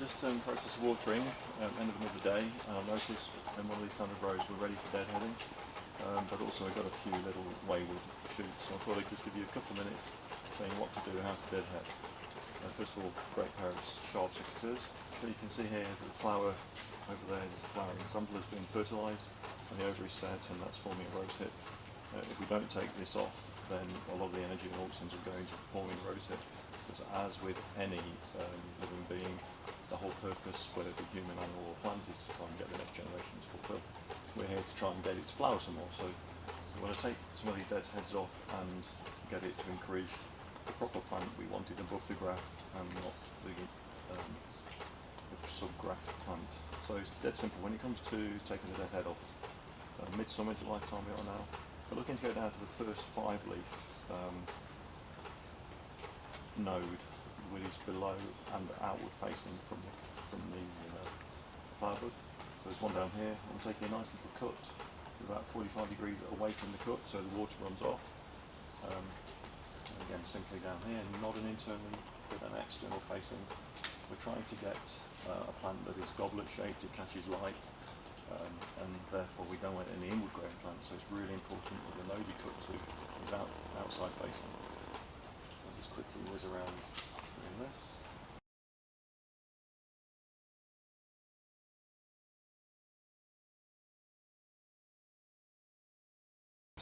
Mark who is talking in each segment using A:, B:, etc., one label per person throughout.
A: just process of watering at the end of the day. I noticed in one of these standard rows we're ready for deadheading, but also I've got a few little wayward shoots, so I thought I'd just give you a couple of minutes saying what to do, how to deadhead. First of all, great pair of sharp secateurs. So you can see here the flower over there, there's a flowering sample has been fertilised and the ovary set, and that's forming a rose hip. If we don't take this off, then a lot of the energy and auxins are going to forming a rose hip. Because as with any living being, the whole purpose, whether it be human, animal or plant, is to try and get the next generation to fulfil. We're here to try and get it to flower some more, so we want to take some of these dead heads off and get it to increase the proper plant we wanted above the graft and not the sub-graft plant. So it's dead simple. When it comes to taking the dead head off, midsummer, July time we are now, we're looking to go down to the first 5-leaf node, which is below and outward facing from the flower bud. So there's one down here. I'm taking a nice little cut, about 45 degrees away from the cut, so the water runs off. And again, simply down here, not an internally, but an external facing. We're trying to get a plant that is goblet shaped, it catches light, and therefore we don't want any inward growing plants, so it's really important that the node you cut to is outside facing. I'll just quickly whiz around doing this.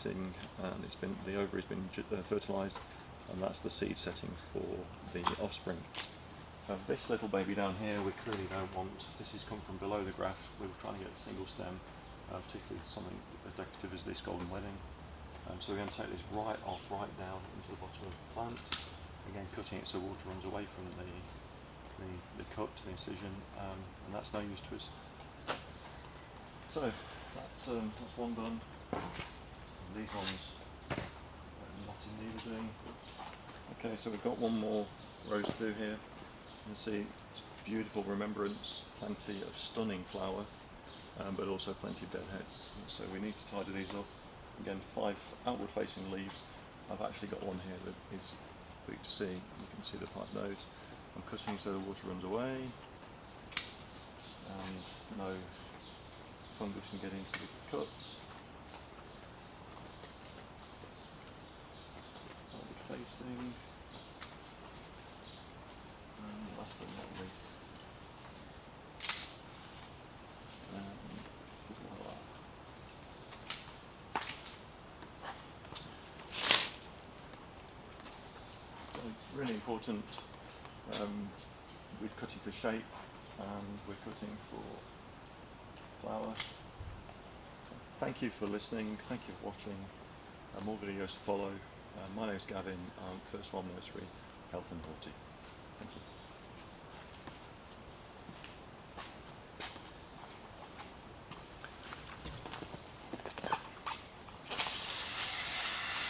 A: And the ovary has been fertilised, and that's the seed setting for the offspring. This little baby down here we clearly don't want. This has come from below the graft. We were trying to get a single stem, particularly something as decorative as this golden wedding. So we're going to take this right off, right down into the bottom of the plant. Again, cutting it so water runs away from the cut to the incision, and that's no use to us. So that's one done. And these ones are not in need of doing. Okay, so we've got one more row to do here. You can see it's beautiful remembrance, plenty of stunning flower, but also plenty of dead heads. So we need to tidy these up. Again, 5 outward facing leaves. I've actually got one here that is for you to see. You can see the 5 nodes. I'm cutting so the water runs away and no fungus can get into the cuts. Outward facing. And last but not least, so really important. We're cutting for shape and we're cutting for flower. Thank you for listening, thank you for watching. More videos to follow. My name is Gavin, I'm First Farm Nursery, Health and Horti. Thank you.